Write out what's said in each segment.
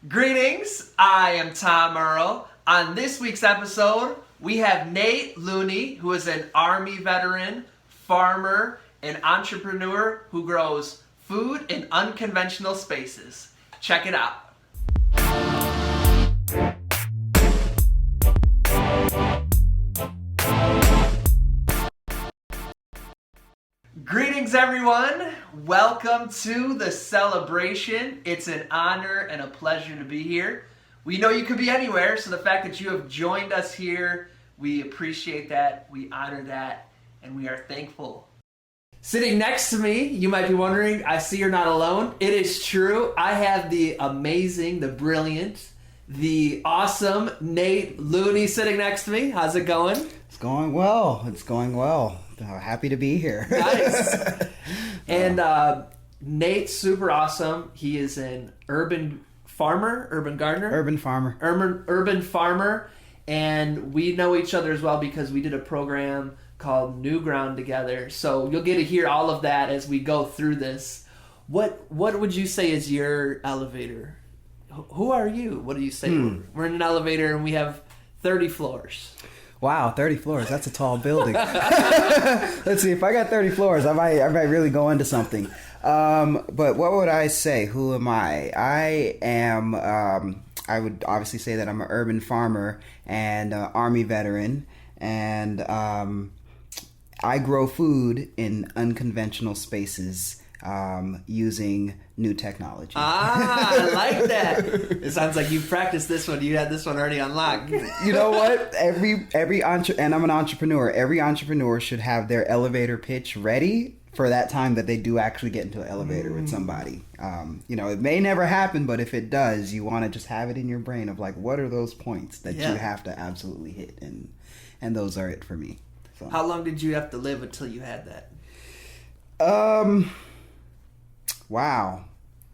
Greetings, I am Tom Earl. On this week's episode, we have Nate Looney, who is an Army veteran, farmer, and entrepreneur who grows food in unconventional spaces. Check it out. Greetings, everyone. Welcome to the celebration. It's an honor and a pleasure to be here. We know you could be anywhere, so the fact that you have joined us here, we appreciate that, we honor that, and we are thankful. Sitting next to me, you might be wondering, I see you're not alone. It is true. I have the amazing, the brilliant, the awesome Nate Looney sitting next to me. How's it going? It's going well. Happy to be here. Nice. And Nate's super awesome. He is an urban farmer, urban gardener? Urban farmer. Urban farmer. And we know each other as well because we did a program called New Ground together. So you'll get to hear all of that as we go through this. What would you say is your elevator? Who are you? What do you say? We're in an elevator and we have 30 floors. Wow, 30 floors. That's a tall building. Let's see. If I got 30 floors, I might really go into something. But what would I say? Who am I? I am, I would obviously say that I'm an urban farmer and Army veteran. And I grow food in unconventional spaces using new technology. I like that. It sounds like you practiced this one. You had this one already unlocked. You know what? And I'm an entrepreneur. Every entrepreneur should have their elevator pitch ready for that time that they do actually get into an elevator with somebody. It may never happen, but if it does, you want to just have it in your brain of like, what are those points that you have to absolutely hit? And those are it for me. So. How long did you have to live until you had that? Wow.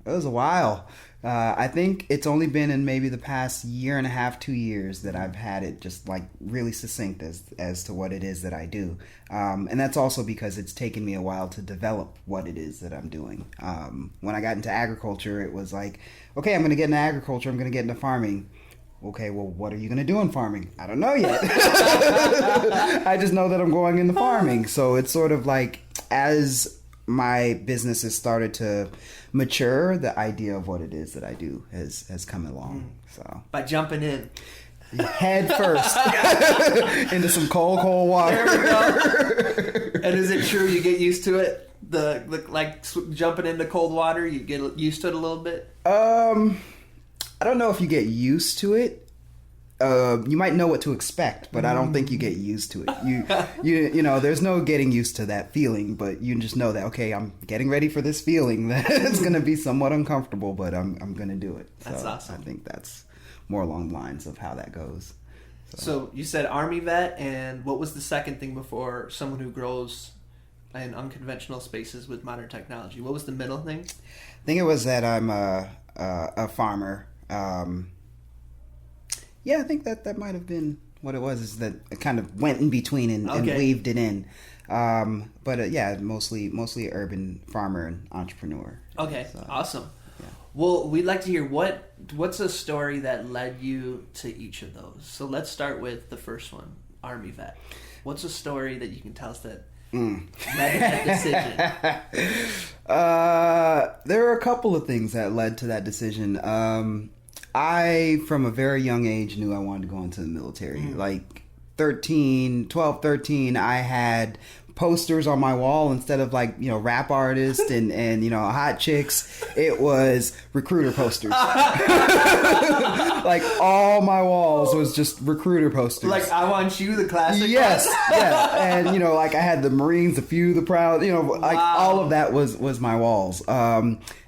It was a while. I think it's only been in maybe the past year and a half, 2 years that I've had it just like really succinct as to what it is that I do. And that's also because it's taken me a while to develop what it is that I'm doing. When I got into agriculture, it was like, okay, I'm going to get into agriculture. I'm going to get into farming. Okay, well, what are you going to do in farming? I don't know yet. I just know that I'm going into farming. So it's sort of like as my business has started to mature, the idea of what it is that I do has come along. So by jumping in head first into some cold water. There we go. And is it true you get used to it? Like jumping into cold water, you get used to it a little bit? I don't know if you get used to it. You might know what to expect, but I don't think you get used to it. You know, there's no getting used to that feeling, but you just know that, okay, I'm getting ready for this feeling that it's going to be somewhat uncomfortable, but I'm going to do it. That's awesome. I think that's more along the lines of how that goes. So you said Army vet, and what was the second thing before someone who grows in unconventional spaces with modern technology? What was the middle thing? I think it was that I'm a farmer. Yeah, I think that might have been what it was, is that it kind of went in between and weaved it in. But mostly urban farmer and entrepreneur. Okay, so, awesome. Yeah. Well, we'd like to hear what's a story that led you to each of those. So let's start with the first one, Army vet. What's a story that you can tell us that led to that decision? There are a couple of things that led to that decision. I, from a very young age, knew I wanted to go into the military. Like 12, 13, I had posters on my wall instead of like, rap artists and hot chicks. It was recruiter posters. Like all my walls was just recruiter posters. Like I Want You, the classic. Yes, yeah. And like I had the Marines, the Few, the Proud, like all of that was my walls.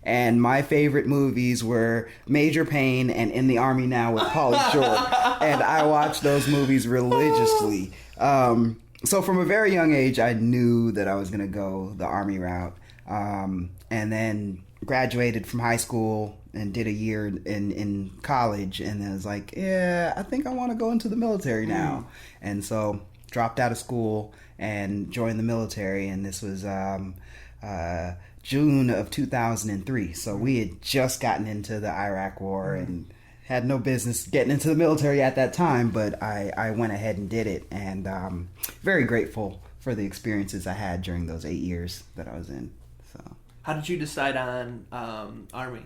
And my favorite movies were Major Payne and In the Army Now with Pauly Shore. And I watched those movies religiously. So from a very young age, I knew that I was going to go the Army route. And then graduated from high school and did a year in college. And then was like, yeah, I think I want to go into the military now. And so dropped out of school and joined the military. And this was June of 2003. So we had just gotten into the Iraq War and had no business getting into the military at that time, but I went ahead and did it, and very grateful for the experiences I had during those 8 years that I was in. So, how did you decide on Army?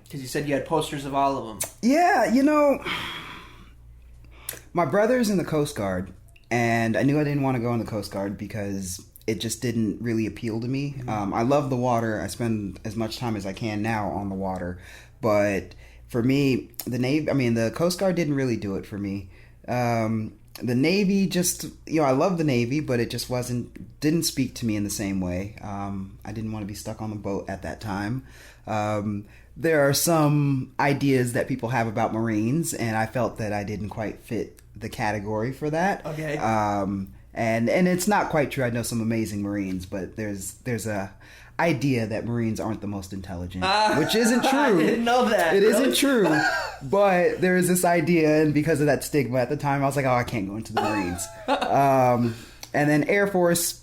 Because you said you had posters of all of them. Yeah, you know, my brother's in the Coast Guard, and I knew I didn't want to go in the Coast Guard because it just didn't really appeal to me. I love the water. I spend as much time as I can now on the water, but for me, the Coast Guard didn't really do it for me. The Navy just, I love the Navy, but it just didn't speak to me in the same way. I didn't want to be stuck on the boat at that time. There are some ideas that people have about Marines, and I felt that I didn't quite fit the category for that. Okay. And it's not quite true. I know some amazing Marines, but there's a idea that Marines aren't the most intelligent, which isn't true. I didn't know that. It isn't true, but there is this idea, and because of that stigma at the time, I was like, oh, I can't go into the Marines. And then Air Force,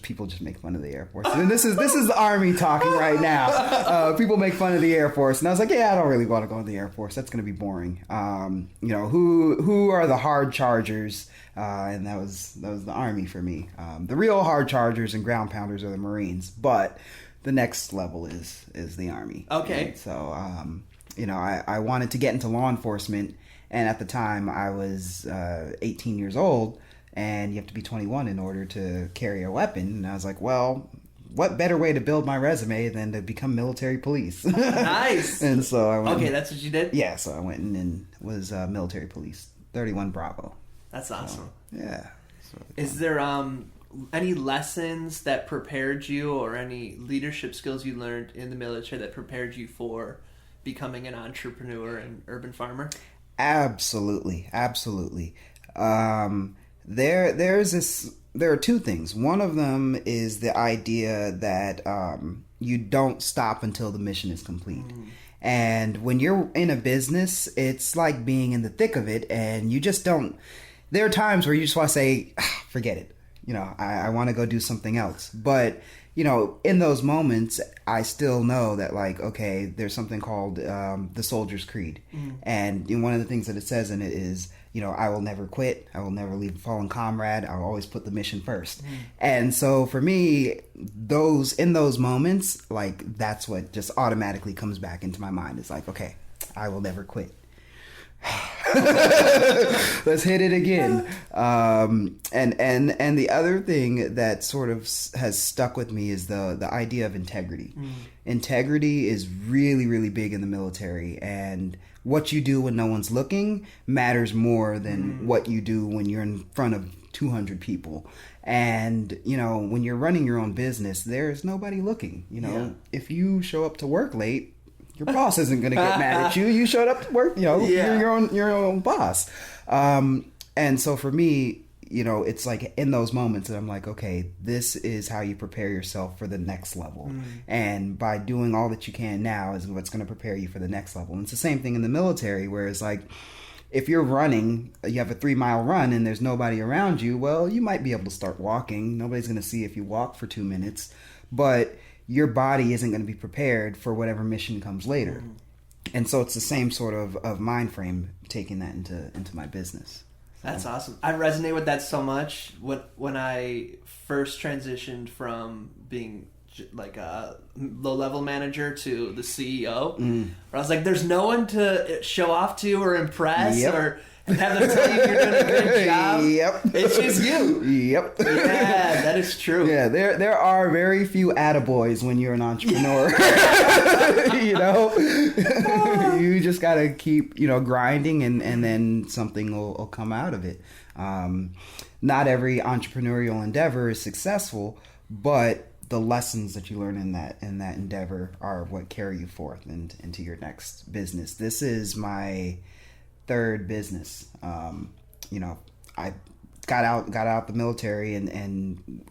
people just make fun of the Air Force. And this is the Army talking right now. People make fun of the Air Force, and I was like, yeah, I don't really want to go in the Air Force. That's going to be boring. Who are the hard chargers? And that was the Army for me. The real hard chargers and ground pounders are the Marines, but the next level is the Army. Okay. And so I wanted to get into law enforcement, and at the time I was 18 years old. And you have to be 21 in order to carry a weapon. And I was like, well, what better way to build my resume than to become military police? Nice. And so I went. Okay, that's what you did? Yeah, so I went and was military police, 31 Bravo. That's awesome. So, yeah. Is there any lessons that prepared you, or any leadership skills you learned in the military that prepared you for becoming an entrepreneur and urban farmer? Absolutely. There are two things. One of them is the idea that you don't stop until the mission is complete. And when you're in a business, it's like being in the thick of it, and you just don't. There are times where you just want to say, forget it. I want to go do something else. But in those moments, I still know that, like, okay, there's something called the Soldier's Creed. And one of the things that it says in it is, I will never quit. I will never leave a fallen comrade. I will always put the mission first. And so for me, in those moments, like, that's what just automatically comes back into my mind. It's like, okay, I will never quit. Let's hit it again. And the other thing that sort of has stuck with me is the idea of integrity. Integrity is really, really big in the military, and what you do when no one's looking matters more than what you do when you're in front of 200 people. And when you're running your own business, there's nobody looking. If you show up to work late, your boss isn't going to get mad at you. You showed up to work, you're your own boss. And so for me, it's like in those moments that I'm like, okay, this is how you prepare yourself for the next level. And by doing all that you can now is what's going to prepare you for the next level. And it's the same thing in the military, where it's like, if you're running, you have a 3-mile run and there's nobody around you, well, you might be able to start walking. Nobody's going to see if you walk for 2 minutes, but your body isn't going to be prepared for whatever mission comes later. And so it's the same sort of mind frame, taking that into my business. That's awesome. I resonate with that so much. When I first transitioned from being like a low-level manager to the CEO, where I was like, there's no one to show off to or impress or have them tell you you're doing a good job. It's just you. Yeah, that is true. Yeah, there are very few attaboys when you're an entrepreneur. You just gotta keep grinding, and then something will come out of it. Not every entrepreneurial endeavor is successful, but the lessons that you learn in that endeavor are what carry you forth into your next business. This is my third business. I got out the military and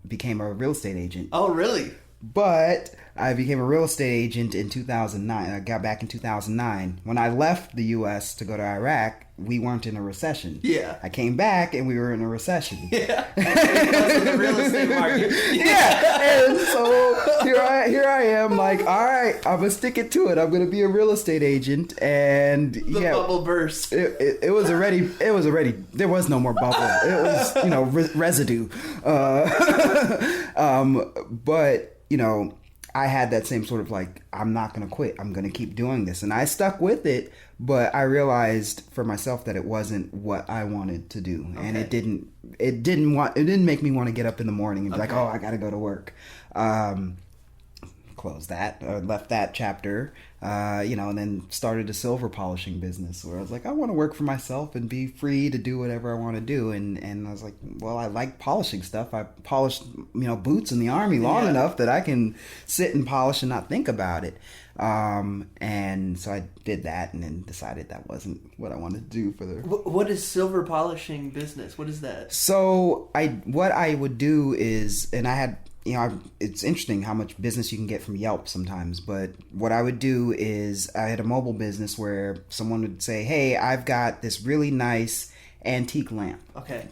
became a real estate agent. Oh, really? But I became a real estate agent in 2009. I got back in 2009. When I left the U.S. to go to Iraq, we weren't in a recession. Yeah. I came back and we were in a recession. Yeah. Because of the real estate market. Yeah. And so here I am, like, all right, I'm gonna stick it to it. I'm gonna be a real estate agent, and The bubble burst. It was already. There was no more bubble. It was residue. But I had that same sort of like, I'm not going to quit. I'm going to keep doing this. And I stuck with it, but I realized for myself that it wasn't what I wanted to do. Okay. And it didn't make me want to get up in the morning and be like, oh, I got to go to work. Closed that, left that chapter, and then started a silver polishing business where I was like, I want to work for myself and be free to do whatever I want to do. And I was like, well, I like polishing stuff. I polished, boots in the Army long enough that I can sit and polish and not think about it. And so I did that and then decided that wasn't what I wanted to do for the... What is silver polishing business? What is that? So what I would do is, and I had... it's interesting how much business you can get from Yelp sometimes, but what I would do is I had a mobile business where someone would say, hey, I've got this really nice antique lamp. Okay.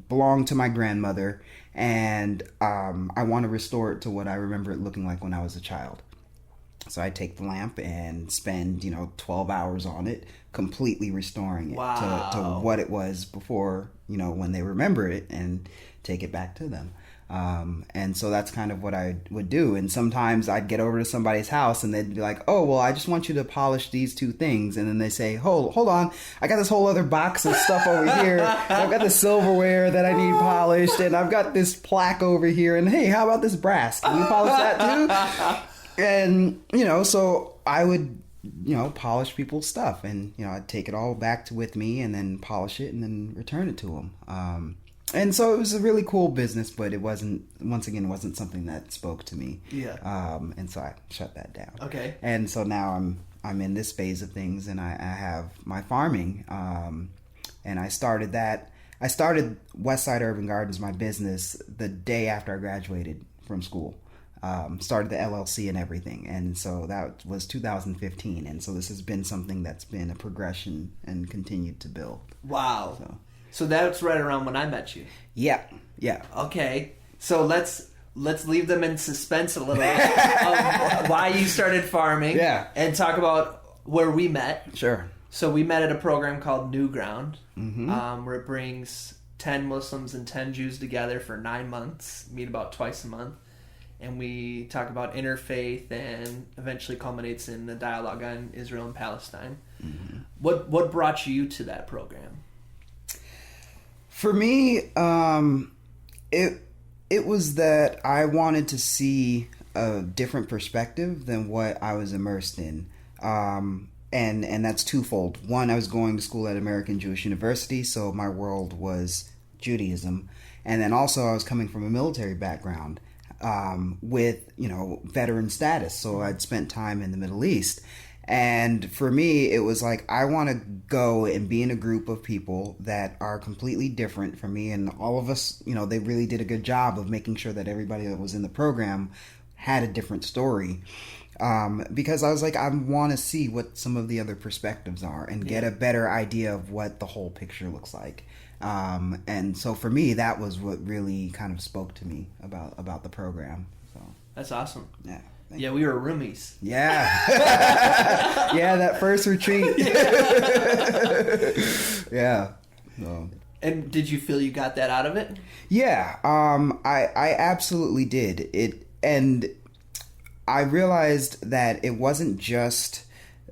Belonged to my grandmother, and I want to restore it to what I remember it looking like when I was a child. So I take the lamp and spend, 12 hours on it, completely restoring it to what it was before, when they remember it, and take it back to them. And so that's kind of what I would do. And sometimes I'd get over to somebody's house and they'd be like, oh, well, I just want you to polish these two things. And then they say, hold on. I got this whole other box of stuff over here. I've got the silverware that I need polished, and I've got this plaque over here. And hey, how about this brass? Can you polish that too? And, so I would, polish people's stuff, and, I'd take it all back with me and then polish it and then return it to them. And so it was a really cool business, but it wasn't something that spoke to me. Yeah. And so I shut that down. Okay. And so now I'm in this phase of things, and I have my farming. And I started that. I started Westside Urban Gardens, my business, the day after I graduated from school. Started the LLC and everything. And so that was 2015. And so this has been something that's been a progression and continued to build. Wow. So that's right around when I met you. Yeah. Okay. So let's leave them in suspense a little of why you started farming. Yeah. And talk about where we met. Sure. So we met at a program called New Ground, mm-hmm. Where it brings 10 Muslims and 10 Jews together for 9 months, meet about twice a month. And we talk about interfaith, and eventually culminates in the dialogue on Israel and Palestine. Mm-hmm. What brought you to that program? For me, it was that I wanted to see a different perspective than what I was immersed in. And that's twofold. One, I was going to school at American Jewish University, so my world was Judaism. And then also I was coming from a military background. With, veteran status. So I'd spent time in the Middle East. And for me, it was like, I want to go and be in a group of people that are completely different from me. And all of us, they really did a good job of making sure that everybody that was in the program had a different story. Because I was like, I want to see what some of the other perspectives are and get a better idea of what the whole picture looks like. And so for me, that was what really kind of spoke to me about the program. So that's awesome. Yeah. Yeah, we were roomies. Yeah. Yeah, that first retreat. Yeah. So. And did you feel you got that out of it? Yeah. I absolutely did. And I realized that it wasn't just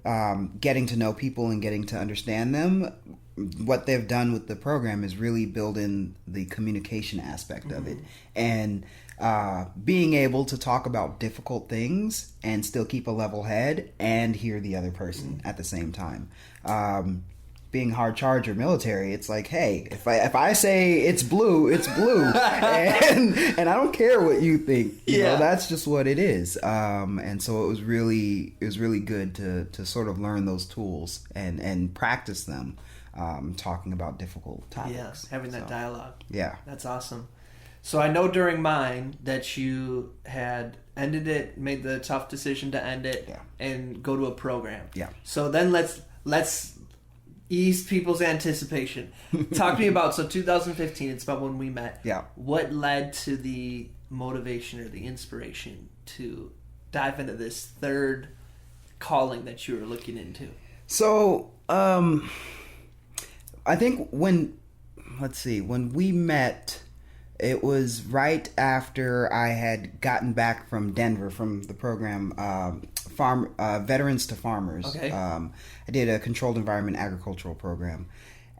getting to know people and getting to understand them. What they've done with the program is really build in the communication aspect of it, and being able to talk about difficult things and still keep a level head and hear the other person at the same time. Being hard charger military, it's like, hey, if I say it's blue, it's blue, and I don't care what you think. You know, that's just what it is. And so it was really good to sort of learn those tools and practice them. Talking about difficult topics. Yeah, having that dialogue. Yeah. That's awesome. So I know during mine that you had ended it, made the tough decision to end it, and go to a program. Yeah. So then let's ease people's anticipation. Talk to me about, so 2015, it's about when we met. Yeah. What led to the motivation or the inspiration to dive into this third calling that you were looking into? So, I think when we met, it was right after I had gotten back from Denver from the program, Veterans to Farmers. Okay. I did a controlled environment agricultural program.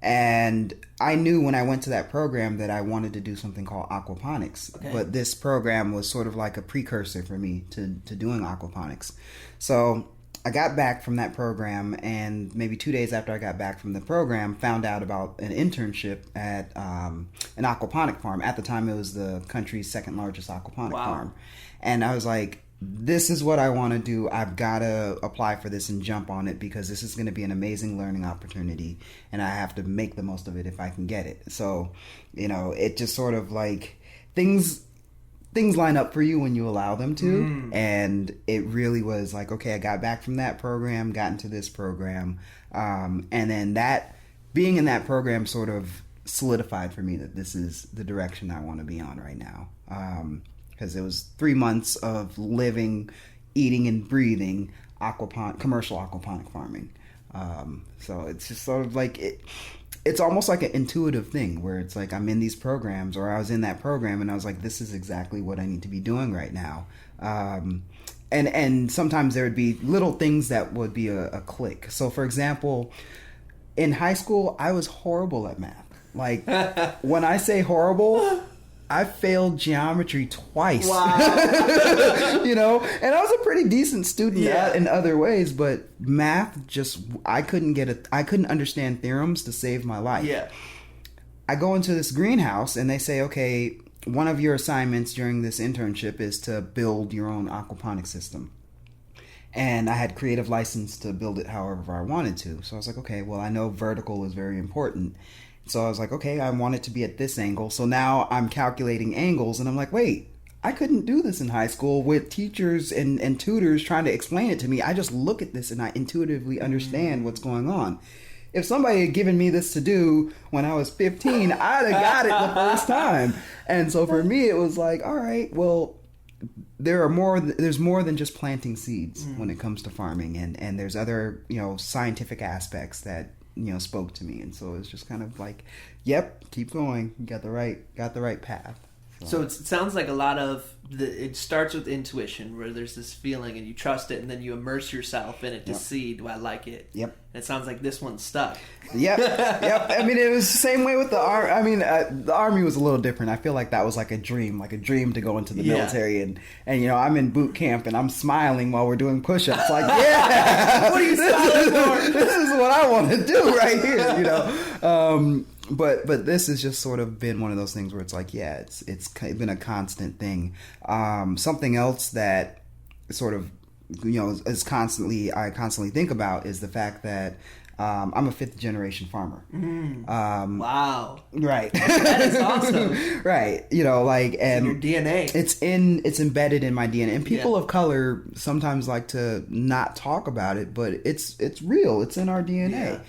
And I knew when I went to that program that I wanted to do something called aquaponics. Okay. But this program was sort of like a precursor for me to doing aquaponics. So I got back from that program, and maybe 2 days after I got back from the program, found out about an internship at an aquaponic farm. At the time, it was the country's second largest aquaponic farm. And I was like, this is what I want to do. I've got to apply for this and jump on it because this is going to be an amazing learning opportunity, and I have to make the most of it if I can get it. So, it just sort of like things line up for you when you allow them to. And it really was like, okay, I got back from that program, got into this program. And then that being in that program sort of solidified for me that this is the direction I want to be on right now. Because it was 3 months of living, eating, and breathing commercial aquaponic farming. So it's just sort of like it's almost like an intuitive thing where it's like I'm in these programs, or I was in that program and I was like, this is exactly what I need to be doing right now. And sometimes there would be little things that would be a click. So for example, in high school, I was horrible at math. Like when I say horrible, I failed geometry twice. Wow. And I was a pretty decent student in other ways, but math I couldn't understand theorems to save my life. Yeah. I go into this greenhouse and they say, okay, one of your assignments during this internship is to build your own aquaponic system. And I had creative license to build it however I wanted to. So I was like, okay, well, I know vertical is very important. So I was like, okay, I want it to be at this angle. So now I'm calculating angles, and I'm like, wait, I couldn't do this in high school with teachers and tutors trying to explain it to me. I just look at this and I intuitively understand what's going on. If somebody had given me this to do when I was 15, I'd have got it the first time. And so for me, it was like, all right, well, there's more than just planting seeds when it comes to farming, and there's other, scientific aspects that spoke to me. And so it's just kind of like, yep, keep going. You got the right path. So it sounds like a lot of it starts with intuition, where there's this feeling and you trust it, and then you immerse yourself in it to see, do I like it? Yep. And it sounds like this one's stuck. Yep. I mean, it was the same way with the army. I mean, the army was a little different. I feel like that was like a dream to go into the military, and I'm in boot camp and I'm smiling while we're doing push-ups. Like, yeah, what are you smiling for? This is what I want to do right here. But this has just sort of been one of those things where it's like, yeah, it's been a constant thing. Something else that sort of, I constantly think about is the fact that I'm a 5th generation farmer. Wow. Right. That is awesome. Right. And your DNA. It's embedded in my DNA. And people of color sometimes like to not talk about it, but it's real. It's in our DNA.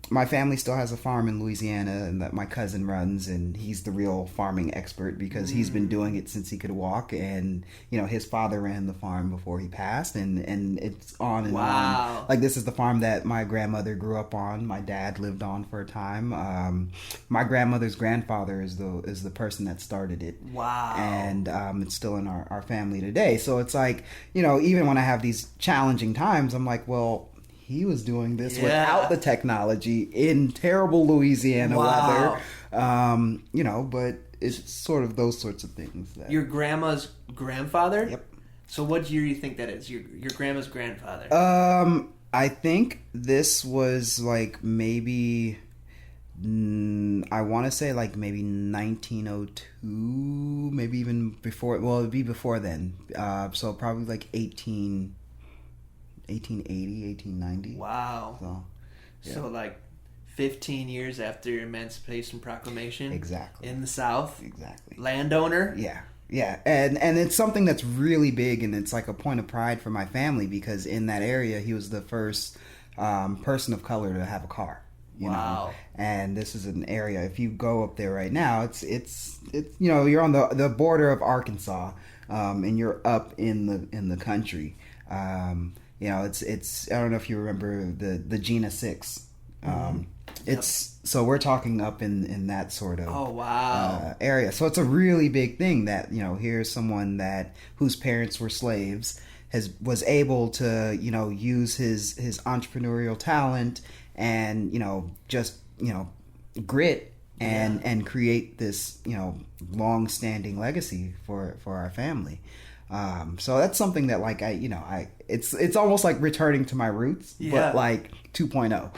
My family still has a farm in Louisiana, and that my cousin runs, and he's the real farming expert because he's been doing it since he could walk. And his father ran the farm before he passed, and it's on and on. Like, this is the farm that my grandmother grew up on. My dad lived on for a time. My grandmother's grandfather is the person that started it. Wow. And it's still in our family today. So it's like, even when I have these challenging times, I'm like, well, he was doing this without the technology in terrible Louisiana weather. But it's sort of those sorts of things. That... Your grandma's grandfather? Yep. So what year do you think that is? Your grandma's grandfather? I think this was like maybe, I want to say like maybe 1902, maybe even before. Well, it'd be before then. So probably like 1880, 1890. Wow. So, yeah. So like 15 years after your Emancipation Proclamation. Exactly. In the South. Exactly. Landowner. Yeah. Yeah, and it's something that's really big, and it's like a point of pride for my family because in that area, he was the first person of color to have a car. You know? And this is an area. If you go up there right now, it's you know, you're on the border of Arkansas, and you're up in the country. You know, it's I don't know if you remember the Gina 6. So we're talking up in that sort of area. So it's a really big thing that, you know, here's someone whose parents were slaves was able to, you know, use his entrepreneurial talent and, you know, just, you know, grit and create this, you know, long-standing legacy for our family. So that's something that like it's almost like returning to my roots, but like 2.0.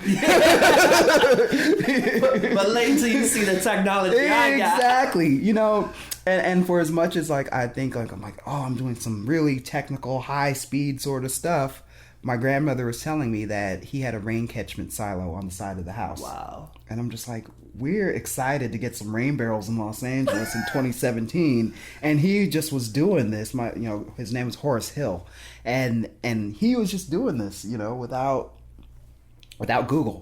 but late until you see the technology exactly. You know, and for as much as like I think like I'm like, oh, I'm doing some really technical high speed sort of stuff, my grandmother was telling me that he had a rain catchment silo on the side of the house. Wow. And I'm just like, we're excited to get some rain barrels in Los Angeles in 2017, and he just was doing this. His name was Horace Hill, and he was just doing this, you know, without Google,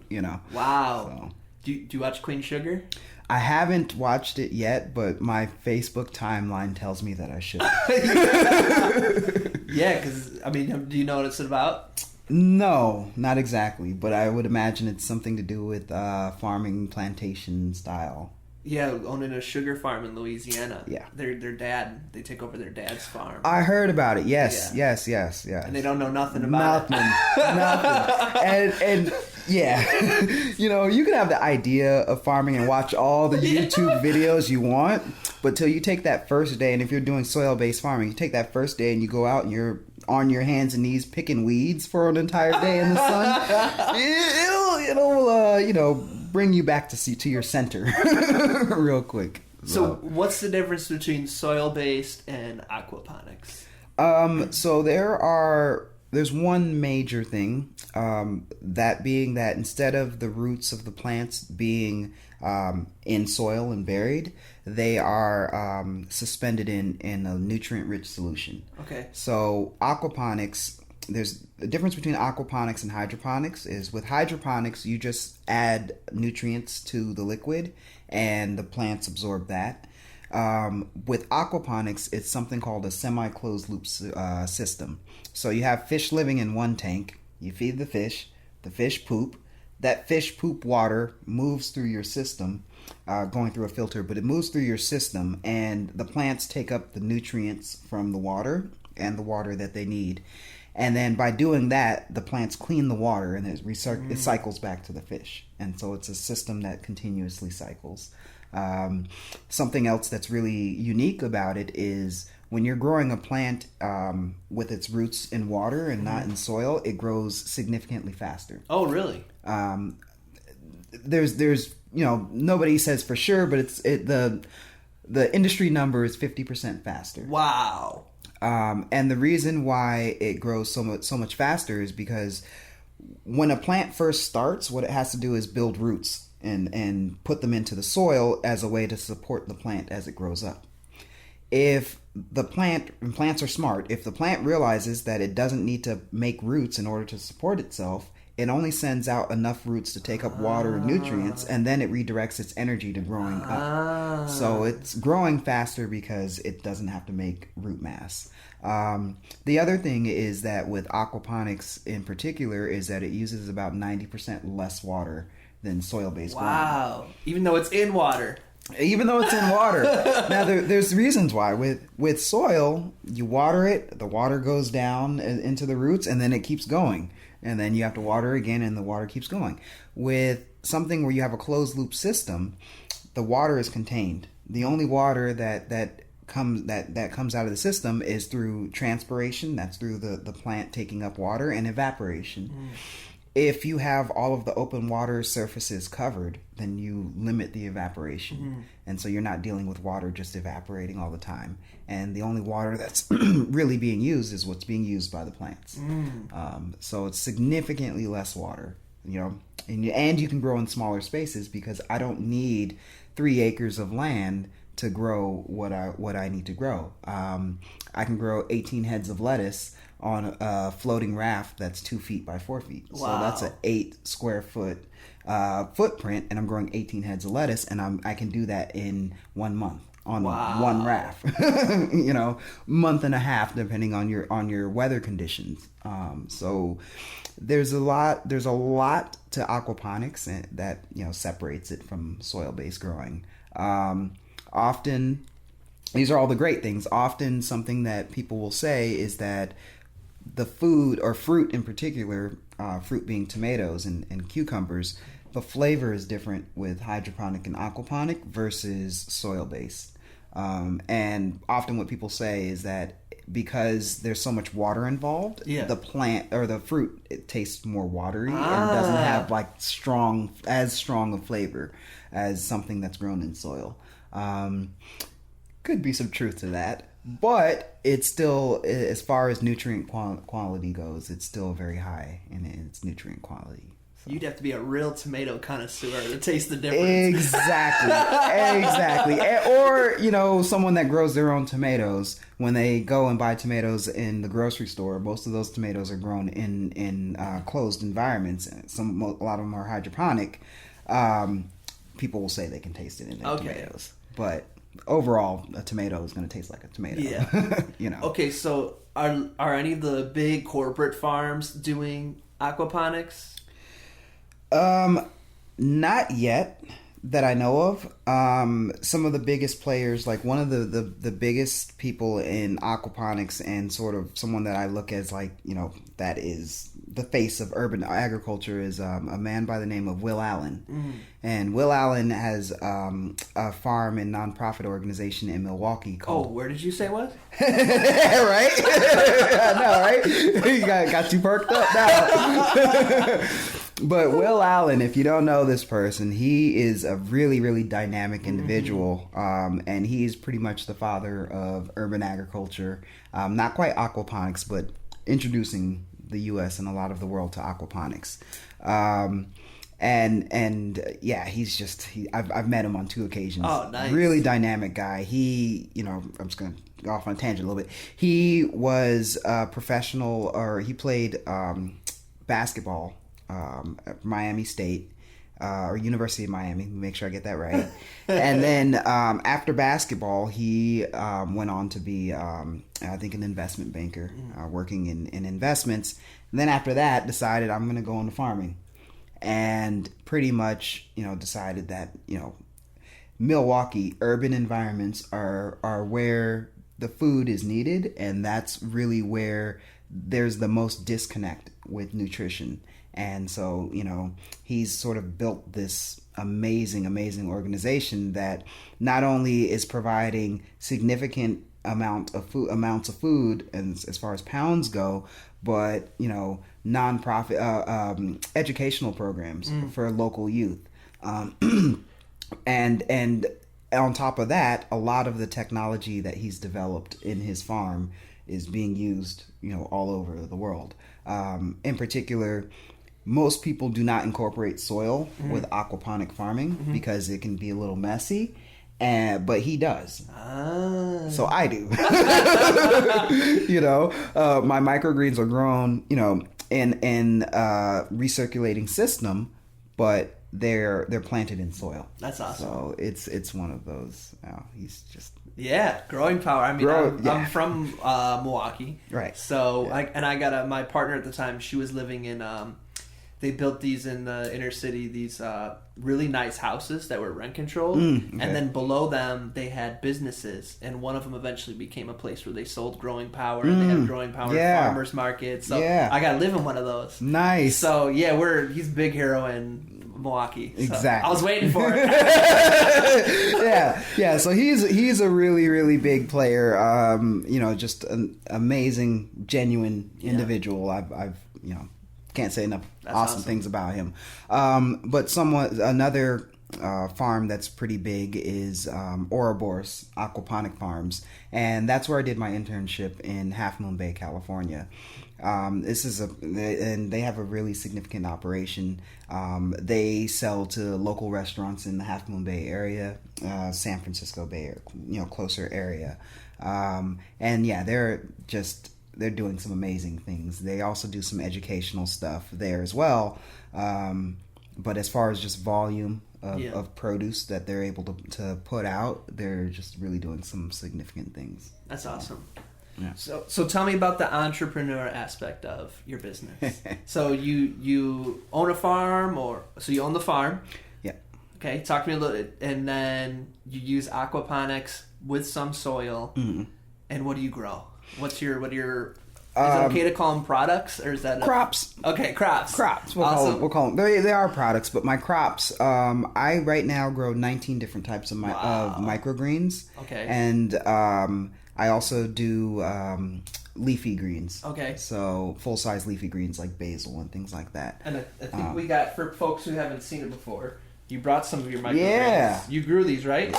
you know. Wow. So. Do you watch Queen Sugar? I haven't watched it yet, but my Facebook timeline tells me that I should. Yeah, because I mean, do you know what it's about? No, not exactly, but I would imagine it's something to do with farming plantation style. Yeah, owning a sugar farm in Louisiana. Yeah. Their dad, they take over their dad's farm. I heard about it. Yes. And they don't know nothing about it. Nothing. And yeah, you know, you can have the idea of farming and watch all the YouTube videos you want, but till you take that first day, and if you're doing soil-based farming, you take that first day and you go out and you're on your hands and knees picking weeds for an entire day in the sun, it'll you know, bring you back to your center real quick. So what's the difference between soil-based and aquaponics? So there's one major thing, that being that instead of the roots of the plants being in soil and buried, they are suspended in a nutrient-rich solution. Okay. So aquaponics, there's a difference between aquaponics and hydroponics is with hydroponics, you just add nutrients to the liquid and the plants absorb that. With aquaponics, it's something called a semi-closed loop system. So you have fish living in one tank, you feed the fish poop, that fish poop water moves through your system, going through a filter, but it moves through your system and the plants take up the nutrients from the water and the water that they need. And then by doing that, the plants clean the water and it cycles back to the fish. And so it's a system that continuously cycles. Something else that's really unique about it is when you're growing a plant with its roots in water and not in soil, it grows significantly faster. Oh, really? There's you know, nobody says for sure, but the industry number is 50% faster. Wow. And the reason why it grows so much faster is because when a plant first starts, what it has to do is build roots and put them into the soil as a way to support the plant as it grows up. If the plants are smart, if the plant realizes that it doesn't need to make roots in order to support itself, it only sends out enough roots to take up water and nutrients, and then it redirects its energy to growing up. So it's growing faster because it doesn't have to make root mass. The other thing is that with aquaponics in particular is that it uses about 90% less water than soil-based growing. Wow. Even though it's in water. Even though it's in water. Now, there's reasons why. With soil, you water it, the water goes down into the roots, and then it keeps going. And then you have to water again, and the water keeps going. With something where you have a closed-loop system, the water is contained. The only water that comes out of the system is through transpiration. That's through the plant taking up water, and evaporation. If you have all of the open water surfaces covered, then you limit the evaporation. And so you're not dealing with water just evaporating all the time. And the only water that's really being used is what's being used by the plants. So it's significantly less water and you can grow in smaller spaces because I don't need 3 acres of land to grow what I need to grow. I can grow 18 heads of lettuce on a floating raft that's 2 feet by 4 feet. Wow. So that's an 8 square foot footprint, and I'm growing 18 heads of lettuce, and I can do that in 1 month on one raft. Month and a half depending on your weather conditions. So there's a lot to aquaponics that separates it from soil-based growing. Often, these are all the great things. Often something that people will say is that the food or fruit in particular, fruit being tomatoes and cucumbers, the flavor is different with hydroponic and aquaponic versus soil-based. And often what people say is that because there's so much water involved, the plant or the fruit, it tastes more watery and doesn't have like as strong a flavor as something that's grown in soil. Could be some truth to that, but it's still, as far as nutrient quality goes, it's still very high in its nutrient quality. So. You'd have to be a real tomato connoisseur to taste the difference. Exactly. Or, someone that grows their own tomatoes, when they go and buy tomatoes in the grocery store, most of those tomatoes are grown in closed environments. A lot of them are hydroponic. People will say they can taste it in their tomatoes. But overall, a tomato is going to taste like a tomato. Yeah. Okay, so are any of the big corporate farms doing aquaponics? Not yet that I know of. Some of the biggest players, like one of the biggest people in aquaponics and sort of someone that I look as like, that is the face of urban agriculture is a man by the name of Will Allen. Mm. And Will Allen has a farm and nonprofit organization in Milwaukee called... Oh, where did you say what? Right? I know, right? You got you perked up now. But Will Allen, if you don't know this person, he is a really, really dynamic individual. And he's pretty much the father of urban agriculture. Not quite aquaponics, but introducing the U.S. and a lot of the world to aquaponics. I've met him on 2 occasions. Oh, nice. Really dynamic guy. He, I'm just going to go off on a tangent a little bit. He was a professional, or he played basketball at Miami State, or University of Miami, make sure I get that right. And then after basketball, he went on to be, I think, an investment banker, working in investments. And then after that, decided I'm going to go into farming. And pretty much, decided that, Milwaukee, urban environments are where the food is needed. And that's really where there's the most disconnect with nutrition. And so, he's sort of built this amazing organization that not only is providing significant amounts of food, and as far as pounds go, but, nonprofit educational programs for local youth. And on top of that, a lot of the technology that he's developed in his farm is being used, all over the world. In particular, most people do not incorporate soil with aquaponic farming because it can be a little messy, but he does. So I do. My microgreens are grown, in recirculating system, but they're planted in soil. That's awesome. So it's one of those. He's just growing power. I mean, I'm from Milwaukee, right? So I got my partner at the time. She was living in. They built these in the inner city, these really nice houses that were rent controlled. And then below them, they had businesses. And one of them eventually became a place where they sold growing power. And they had growing power farmers markets. So I got to live in one of those. Nice. So, he's a big hero in Milwaukee. So exactly. I was waiting for it. Yeah. So he's a really, really big player. Just an amazing, genuine individual. I've can't say enough awesome things about him. But another farm that's pretty big is Ouroboros Aquaponic Farms, and that's where I did my internship in Half Moon Bay, California. And they have a really significant operation. They sell to local restaurants in the Half Moon Bay area, San Francisco Bay, closer area. And yeah, they're doing some amazing things. They also do some educational stuff there as well. But as far as just volume of produce that they're able to put out, they're just really doing some significant things. That's awesome. Yeah. So tell me about the entrepreneur aspect of your business. So you own a farm, so you own the farm. Yeah. Okay, talk to me a little bit. And then you use aquaponics with some soil. Mm-hmm. And what do you grow? What are your is it okay to call them products, or is that crops? Okay, crops. We'll call them. They are products, but my crops. I right now grow 19 different types of microgreens. Okay. And I also do leafy greens. Okay. So full size leafy greens like basil and things like that. And I think we got, for folks who haven't seen it before, you brought some of your microgreens. Yeah. You grew these, right?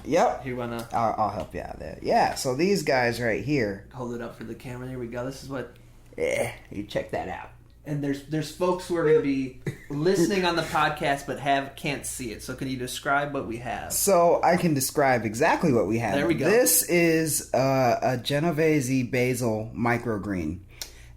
Yep. You wanna? I'll help you out there. Yeah. So these guys right here. Hold it up for the camera. Here we go. This is what. Yeah. You check that out. And there's folks who are going to be listening on the podcast but can't see it. So can you describe what we have? So I can describe exactly what we have. There we go. This is a Genovese basil microgreen.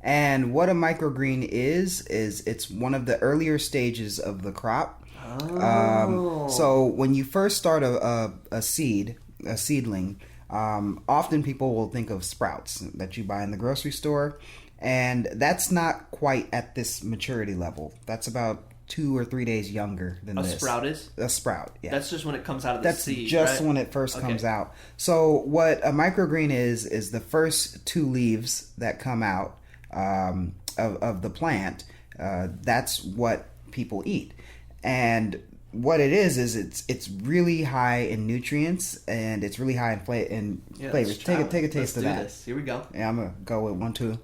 And what a microgreen is it's one of the earlier stages of the crop. Oh. So when you first start a seedling, often people will think of sprouts that you buy in the grocery store. And that's not quite at this maturity level. That's about 2 or 3 days younger than this. A sprout is? A sprout, yeah. That's just when it comes out of the seed, That's just right? when it first comes out. So what a microgreen is the first 2 leaves that come out of the plant. That's what people eat. And what it is it's really high in nutrients and it's really high in flavors. Take a taste of that. This. Here we go. Yeah, I'm gonna go with 1, 2.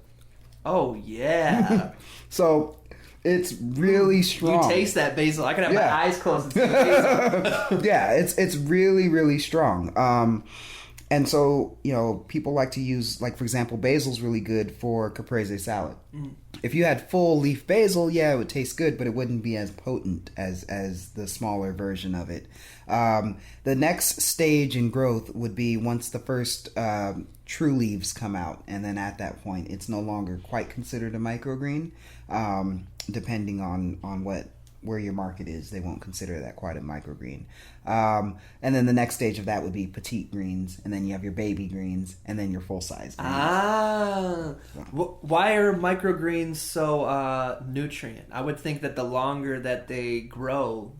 Oh yeah. So it's really strong. You taste that basil. I can have my eyes closed and see basil. Yeah, it's really, really strong. And so, people like to use, like, for example, basil's really good for caprese salad. Mm. If you had full leaf basil, it would taste good, but it wouldn't be as potent as the smaller version of it. The next stage in growth would be once the first true leaves come out, and then at that point, it's no longer quite considered a microgreen. Depending on where your market is, they won't consider that quite a microgreen. And then the next stage of that would be petite greens, and then you have your baby greens, and then your full size greens. Why are microgreens so nutrient? I would think that the longer that they grow,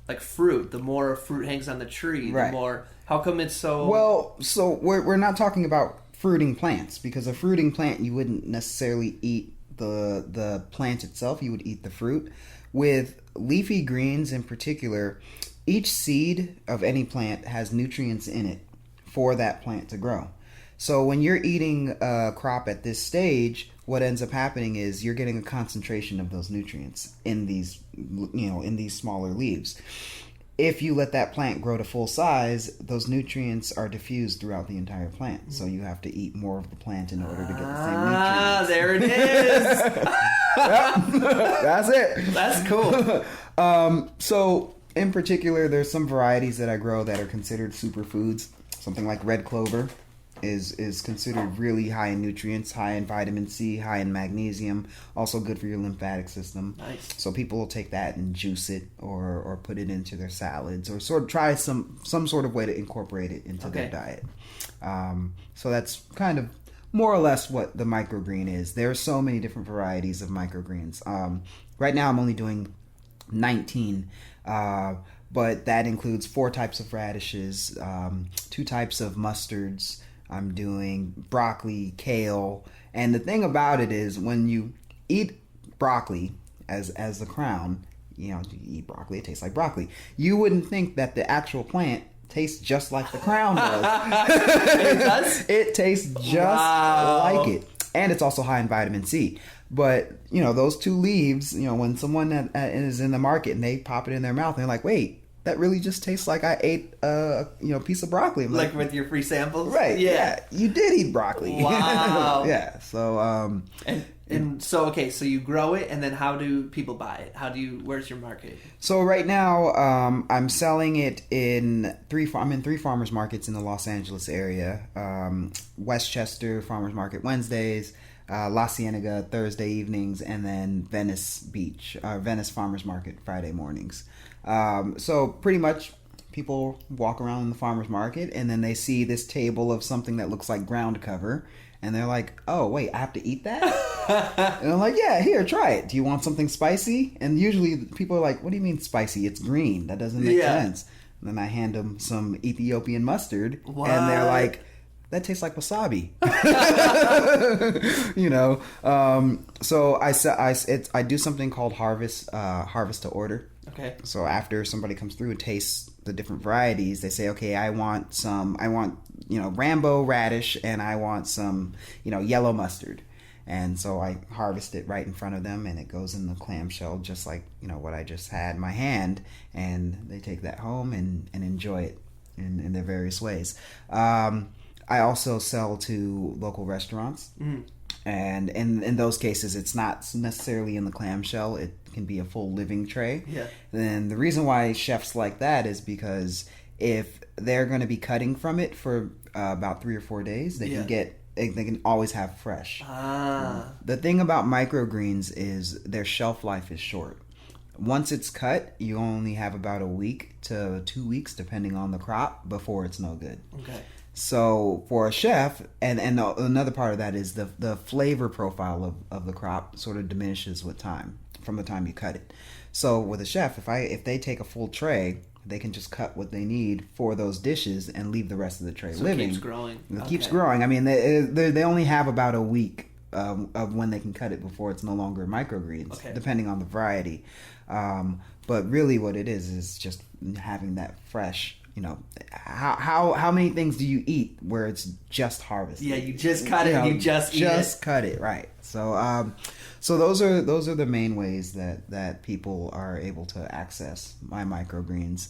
like fruit, the more fruit hangs on the tree, the more. How come it's so? Well, so we're not talking about fruiting plants, because a fruiting plant you wouldn't necessarily eat the plant itself. You would eat the fruit. With leafy greens in particular, each seed of any plant has nutrients in it for that plant to grow. So when you're eating a crop at this stage, what ends up happening is you're getting a concentration of those nutrients in these smaller leaves. If you let that plant grow to full size, those nutrients are diffused throughout the entire plant. So you have to eat more of the plant in order to get the same nutrients. There it is. That's it. That's cool. So in particular, there's some varieties that I grow that are considered superfoods. Something like red clover is considered really high in nutrients, high in vitamin C, high in magnesium, also good for your lymphatic system. Nice. So people will take that and juice it or put it into their salads or sort of try some sort of way to incorporate it into their diet. So that's kind of more or less what the microgreen is. There are so many different varieties of microgreens. Right now I'm only doing 19, but that includes 4 types of radishes, 2 types of mustards. I'm doing broccoli, kale, and the thing about it is when you eat broccoli as the crown, you eat broccoli, it tastes like broccoli. You wouldn't think that the actual plant tastes just like the crown does. It does? It tastes just like it. And it's also high in vitamin C. But, those 2 leaves, when someone is in the market and they pop it in their mouth, they're like, wait, that really just tastes like I ate a piece of broccoli. I'm like with your free samples, right? Yeah, you did eat broccoli. Wow. Yeah. So and so okay, so you grow it, and then how do people buy it? Where's your market? So right now, I'm selling it in three farmers markets in the Los Angeles area. Westchester Farmers Market Wednesdays, La Cienega Thursday evenings, and then Venice Farmers Market Friday mornings. So pretty much people walk around in the farmers market and then they see this table of something that looks like ground cover. And they're like, oh, wait, I have to eat that? And I'm like, yeah, here, try it. Do you want something spicy? And usually people are like, what do you mean spicy? It's green. That doesn't make sense. And then I hand them some Ethiopian mustard. What? And they're like, that tastes like wasabi. So I do something called harvest to order. Okay. So after somebody comes through and tastes the different varieties, they say, okay, I want Rambo radish and I want some, yellow mustard. And so I harvest it right in front of them and it goes in the clamshell just like, what I just had in my hand. And they take that home and enjoy it in their various ways. I also sell to local restaurants. Mm. And in those cases, it's not necessarily in the clamshell. It can be a full living tray. Yeah. And the reason why chefs like that is because if they're going to be cutting from it for about 3 or 4 days, they can always have fresh. The thing about microgreens is their shelf life is short. Once it's cut, you only have about a week to 2 weeks, depending on the crop, before it's no good. Okay. So for a chef, and another part of that is the flavor profile of the crop sort of diminishes with time, from the time you cut it. So with a chef, if they take a full tray, they can just cut what they need for those dishes and leave the rest of the tray living. It keeps growing. It keeps growing. I mean, they only have about a week of when they can cut it before it's no longer microgreens, depending on the variety. But really what it is just having that fresh. How many things do you eat where it's just harvested? Yeah, you just cut it and you just eat it. Just cut it, right. So those are the main ways that people are able to access my microgreens.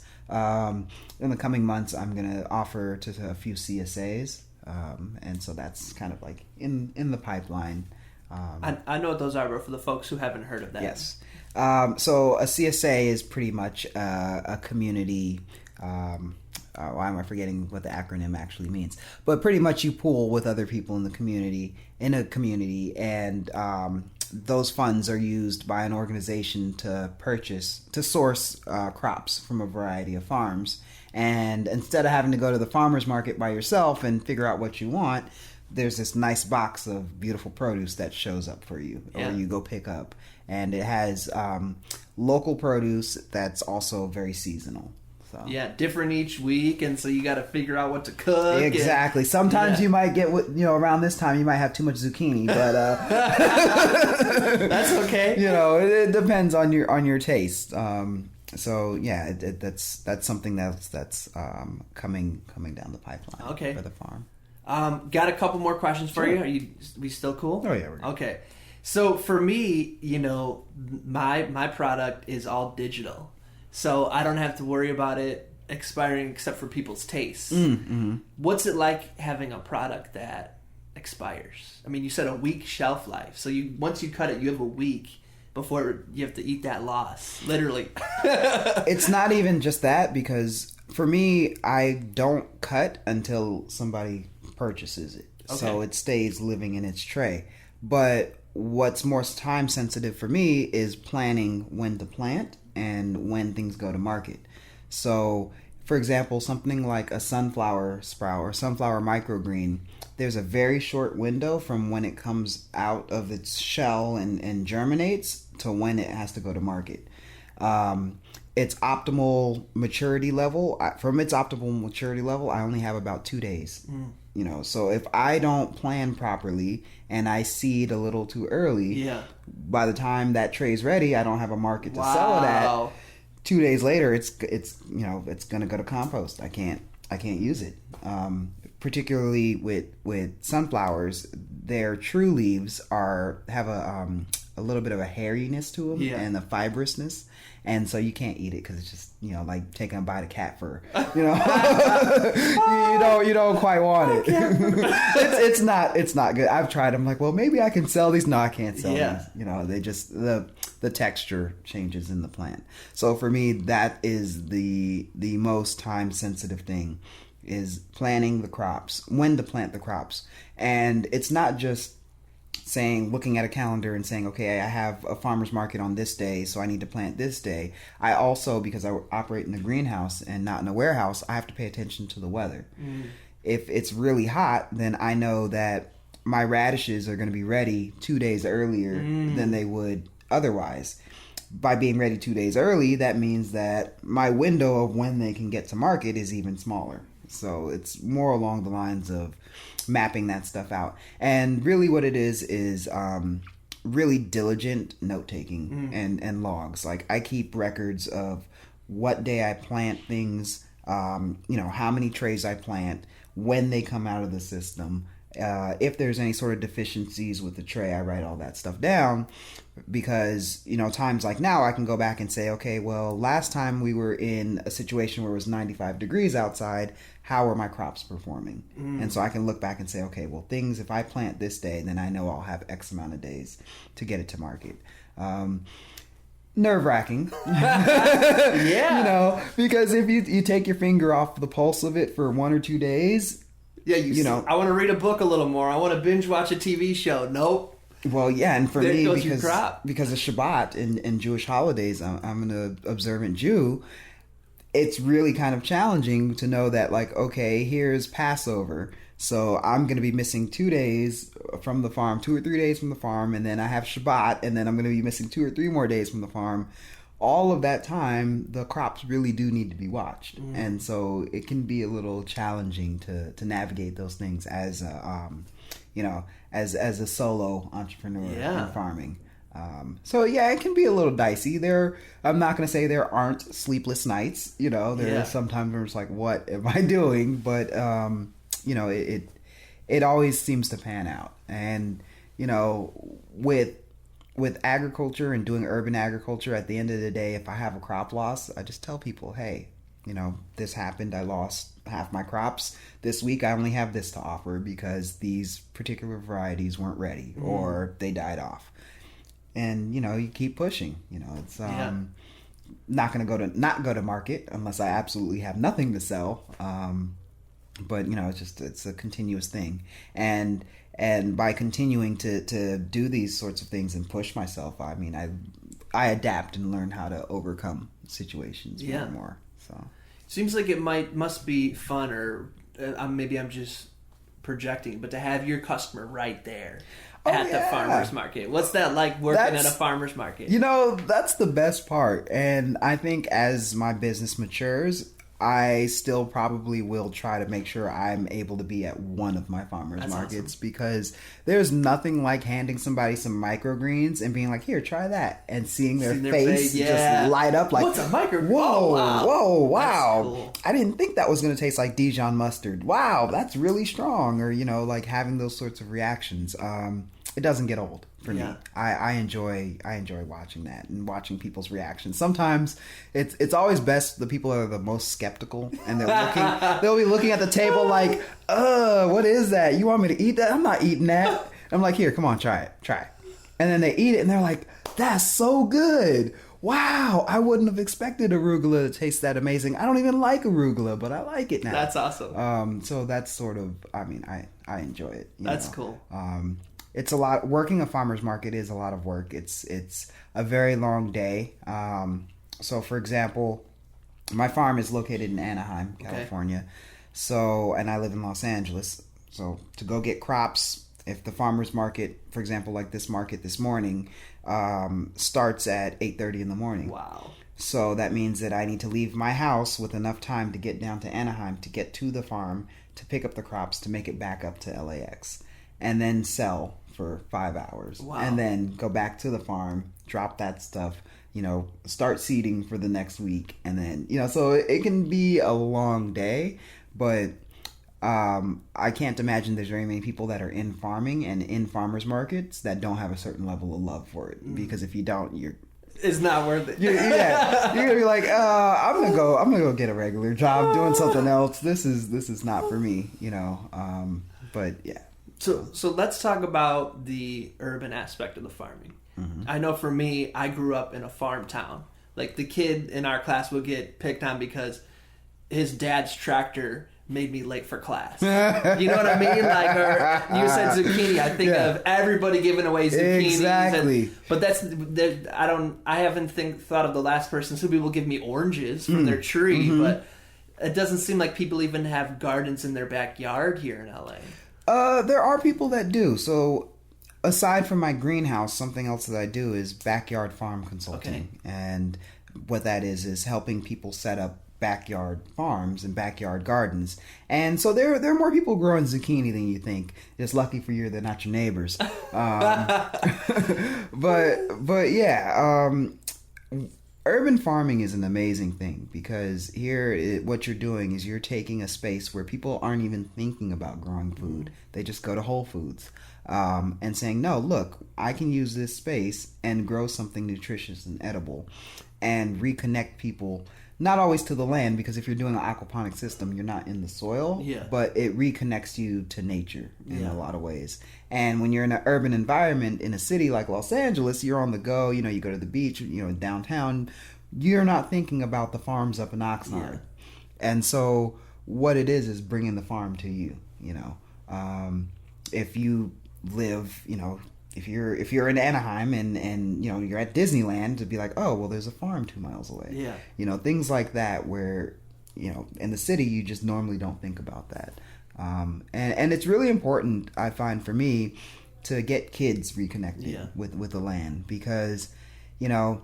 In the coming months, I'm going to offer to a few CSAs, and so that's kind of like in the pipeline. I know what those are, but for the folks who haven't heard of that. Yes. So a CSA is pretty much a community. Why am I forgetting what the acronym actually means? But pretty much you pool with other people in a community, and those funds are used by an organization to source crops from a variety of farms. And instead of having to go to the farmer's market by yourself and figure out what you want, there's this nice box of beautiful produce that shows up for you, or you go pick up. And it has local produce that's also very seasonal. So. Yeah, different each week, and so you got to figure out what to cook. Exactly. Sometimes you might get, around this time you might have too much zucchini, but that's okay. It depends on your taste. So yeah, that's something that's coming down the pipeline. Okay. For the farm. Got a couple more questions for you. Are we still cool? Oh yeah, we're good. Okay. So for me, my product is all digital. So I don't have to worry about it expiring except for people's tastes. Mm-hmm. What's it like having a product that expires? I mean, you said a week shelf life. So once you cut it, you have a week before you have to eat that loss. Literally. It's not even just that, because for me, I don't cut until somebody purchases it. Okay. So it stays living in its tray. But what's more time sensitive for me is planning when to plant and when things go to market. So, for example, something like a sunflower sprout or sunflower microgreen, there's a very short window from when it comes out of its shell and germinates to when it has to go to market. Its optimal maturity level, from its optimal maturity level, I only have about 2 days. So if I don't plan properly and I seed a little too early, by the time that tray's ready, I don't have a market to sell it at. 2 days later, it's gonna go to compost. I can't use it. Particularly with sunflowers, their true leaves have a a little bit of a hairiness to them, Yeah. and the fibrousness. And so you can't eat it because it's just, you know, like taking a bite of cat fur. You know, you don't quite want it. It's not good. I've tried. I'm like, well, maybe I can sell these. No, I can't sell these. You know, they just the texture changes in the plant. So for me, that is the most time sensitive thing, is planning the crops, when to plant the crops. And it's not just looking at a calendar and saying, okay, I have a farmer's market on this day, so I need to plant this day. I also, because I operate in a greenhouse and not in a warehouse, I have to pay attention to the weather. If it's really hot, then I know that my radishes are going to be ready 2 days earlier than they would otherwise. By being ready 2 days early, that means that my window of when they can get to market is even smaller. So it's more along the lines of mapping that stuff out. And really what it is really diligent note-taking and logs. Like, I keep records of what day I plant things, you know, how many trays I plant, when they come out of the system. If there's any sort of deficiencies with the tray, I write all that stuff down, because, you know, times like now I can go back and say, okay, well, last time we were in a situation where it was 95 degrees outside, how are my crops performing? And so I can look back and say, okay, well, if I plant this day, then I know I'll have X amount of days to get it to market. Nerve-wracking. Yeah. You know, because if you take your finger off the pulse of it for 1 or 2 days, Yeah, you know, I want to read a book a little more. I want to binge watch a TV show. Nope. Well, yeah, and for There me, goes your crop. because of Shabbat and Jewish holidays, I'm an observant Jew. It's really kind of challenging to know that, like, okay, here's Passover, so I'm going to be missing 2 days from the farm, 2 or 3 days from the farm, and then I have Shabbat, and then I'm going to be missing 2 or 3 more days from the farm. All of that time, the crops really do need to be watched, and so it can be a little challenging to navigate those things as you know, as a solo entrepreneur in farming. So yeah, it can be a little dicey. I'm not going to say there aren't sleepless nights. You know, there are sometimes where it's like, what am I doing? But you know, it always seems to pan out. And you know, with agriculture and doing urban agriculture, at the end of the day, if I have a crop loss, I just tell people, hey, you know, this happened. I lost half my crops this week. I only have this to offer because these particular varieties weren't ready or they died off. And you know, you keep pushing. You know, it's not going to go to market unless I absolutely have nothing to sell. But you know, it's a continuous thing. And by continuing to do these sorts of things and push myself, I mean, I adapt and learn how to overcome situations more and more. So seems like it must be fun, or maybe I'm just projecting, but to have your customer right there at the farmer's market. What's that like, working at a farmer's market? You know, that's the best part. And I think as my business matures, I still probably will try to make sure I'm able to be at one of my farmers markets, because there's nothing like handing somebody some microgreens and being like, here, try that, and seeing their face just light up like, what's a microgreen? Whoa, wow. Cool. I didn't think that was going to taste like Dijon mustard. Wow, that's really strong. Or, you know, like having those sorts of reactions. It doesn't get old for me. I enjoy watching that and watching people's reactions. Sometimes it's always best the people that are the most skeptical, and they'll be looking at the table like, what is that? You want me to eat that? I'm not eating that. I'm like, here, come on, try it. And then they eat it and they're like, that's so good. Wow, I wouldn't have expected arugula to taste that amazing. I don't even like arugula, but I like it now. That's awesome. So that's sort of, I mean, I enjoy it. That's cool. It's a lot. Working a farmer's market is a lot of work. It's a very long day. So, for example, my farm is located in Anaheim, California. So, and I live in Los Angeles. So, to go get crops, if the farmer's market, for example, like this market this morning, starts at 8:30 in the morning. Wow. So that means that I need to leave my house with enough time to get down to Anaheim, to get to the farm, to pick up the crops, to make it back up to LAX, and then sell for 5 hours. Wow. And then go back to the farm, drop that stuff, you know, start seeding for the next week. And then, you know, so it can be a long day, but I can't imagine there's very many people that are in farming and in farmers markets that don't have a certain level of love for it. Because if you don't, it's not worth it. You're gonna be like, I'm gonna go get a regular job doing something else. This is not for me, But yeah. So let's talk about the urban aspect of the farming. Mm-hmm. I know for me, I grew up in a farm town. Like the kid in our class would get picked on because his dad's tractor made me late for class. You know what I mean? Like, or you said zucchini. I think of everybody giving away zucchinis. Exactly. But I haven't thought of the last person. Some people give me oranges from their tree, but it doesn't seem like people even have gardens in their backyard here in LA. There are people that do. So aside from my greenhouse, something else that I do is backyard farm consulting. Okay. And what that is helping people set up backyard farms and backyard gardens. And so there are more people growing zucchini than you think. It's lucky for you they're not your neighbors. But yeah, urban farming is an amazing thing because here what you're doing is you're taking a space where people aren't even thinking about growing food. They just go to Whole Foods and saying, no, look, I can use this space and grow something nutritious and edible and reconnect people. Not always to the land, because if you're doing an aquaponic system, you're not in the soil, but it reconnects you to nature in a lot of ways. And when you're in an urban environment in a city like Los Angeles, you're on the go, you go to the beach, downtown, you're not thinking about the farms up in Oxnard. And so what it is bringing the farm to you, if you live, if you're in Anaheim and you're at Disneyland, to be like, oh, well, there's a farm 2 miles away. Things like that where in the city you just normally don't think about that. And it's really important, I find, for me to get kids reconnected with the land because and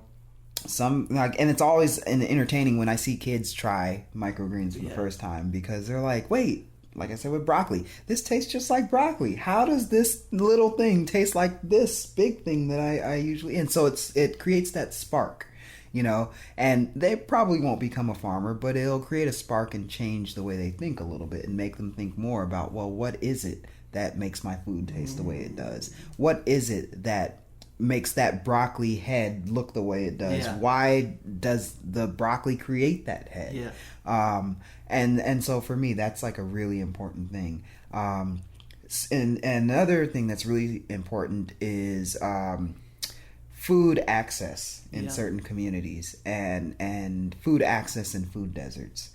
it's always entertaining when I see kids try microgreens for the first time because they're like, wait. Like I said with broccoli, this tastes just like broccoli. How does this little thing taste like this big thing that I usually... And so it creates that spark, and they probably won't become a farmer, but it'll create a spark and change the way they think a little bit and make them think more about, well, what is it that makes my food taste the way it does? What is it that makes that broccoli head look the way it does? Why does the broccoli create that head? And so for me, that's like a really important thing. And another thing that's really important is food access in certain communities and food access in food deserts.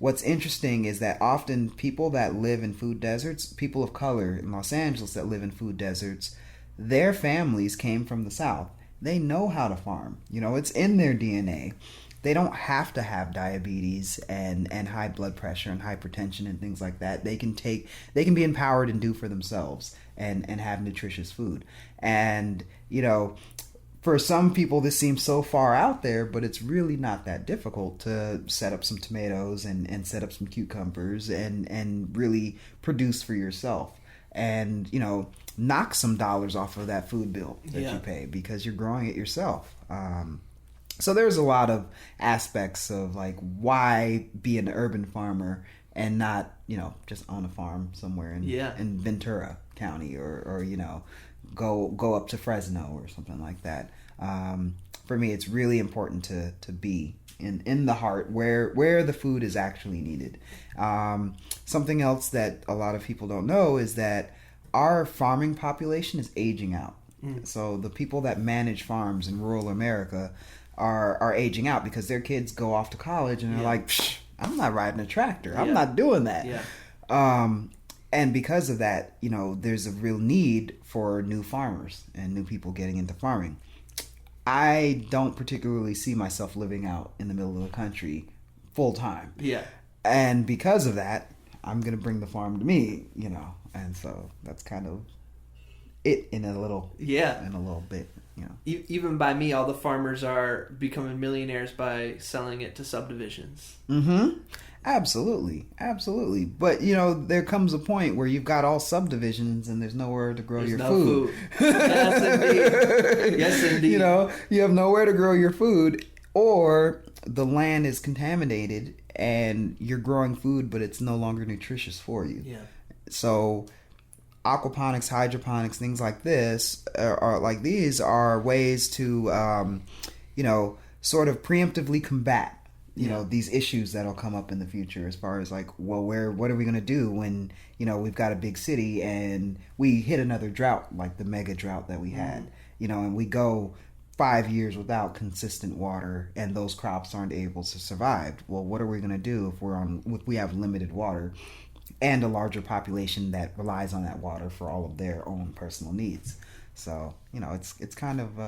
What's interesting is that often people that live in food deserts, people of color in Los Angeles that live in food deserts, their families came from the South. They know how to farm. It's in their DNA. They don't have to have diabetes and high blood pressure and hypertension and things like that. They can be empowered and do for themselves and have nutritious food. And, for some people this seems so far out there, but it's really not that difficult to set up some tomatoes and set up some cucumbers and really produce for yourself. And, knock some dollars off of that food bill that you pay because you're growing it yourself. So there's a lot of aspects of like why be an urban farmer and not, just own a farm somewhere in Ventura County or go up to Fresno or something like that. For me, it's really important to be in the heart where the food is actually needed. Something else that a lot of people don't know is that our farming population is aging out. So the people that manage farms in rural America are aging out because their kids go off to college and they're like, I'm not riding a tractor. I'm not doing that. And because of that, there's a real need for new farmers and new people getting into farming. I don't particularly see myself living out in the middle of the country full time. And because of that, I'm going to bring the farm to me, and so that's kind of it in a little bit. Even by me, all the farmers are becoming millionaires by selling it to subdivisions. Absolutely. But there comes a point where you've got all subdivisions and there's nowhere to grow your food. Yes, indeed. You have nowhere to grow your food, or the land is contaminated and you're growing food, but it's no longer nutritious for you. Yeah. So aquaponics, hydroponics, things like this are ways to, sort of preemptively combat, these issues that'll come up in the future as far as like, well, what are we going to do when, we've got a big city and we hit another drought, like the mega drought that we had, and we go 5 years without consistent water and those crops aren't able to survive. Well, what are we going to do if we have limited water and a larger population that relies on that water for all of their own personal needs? So, it's kind of...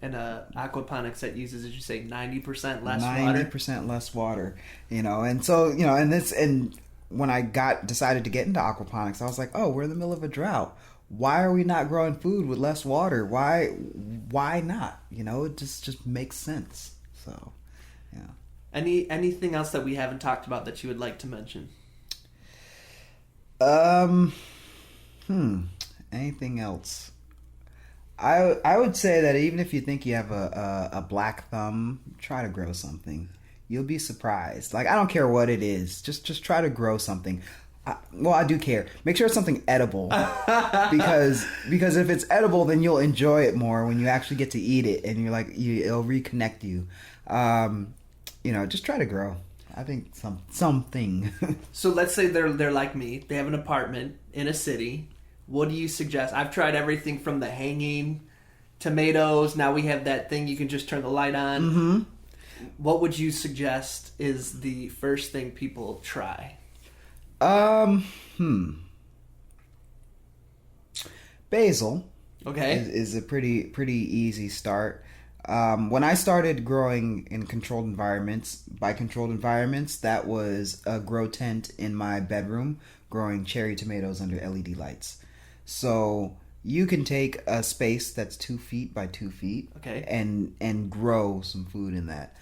And aquaponics that uses, as you say, 90% less 90% less water, and so, and when I decided to get into aquaponics, I was like, oh, we're in the middle of a drought. Why are we not growing food with less water? Why not? It just makes sense. So, yeah. Anything else that we haven't talked about that you would like to mention? Anything else? I would say that even if you think you have a black thumb, try to grow something. You'll be surprised. Like, I don't care what it is. Just try to grow something. I do care. Make sure it's something edible, because if it's edible, then you'll enjoy it more when you actually get to eat it, and you're like, it'll reconnect you. Just try to grow. I think something. So let's say they're like me. They have an apartment in a city. What do you suggest? I've tried everything from the hanging tomatoes. Now we have that thing you can just turn the light on. Mm-hmm. What would you suggest is the first thing people try? Basil. Okay. Is a pretty easy start. When I started growing in controlled environments, that was a grow tent in my bedroom, growing cherry tomatoes under LED lights. So you can take a space that's 2 feet by 2 feet, okay, and grow some food in that.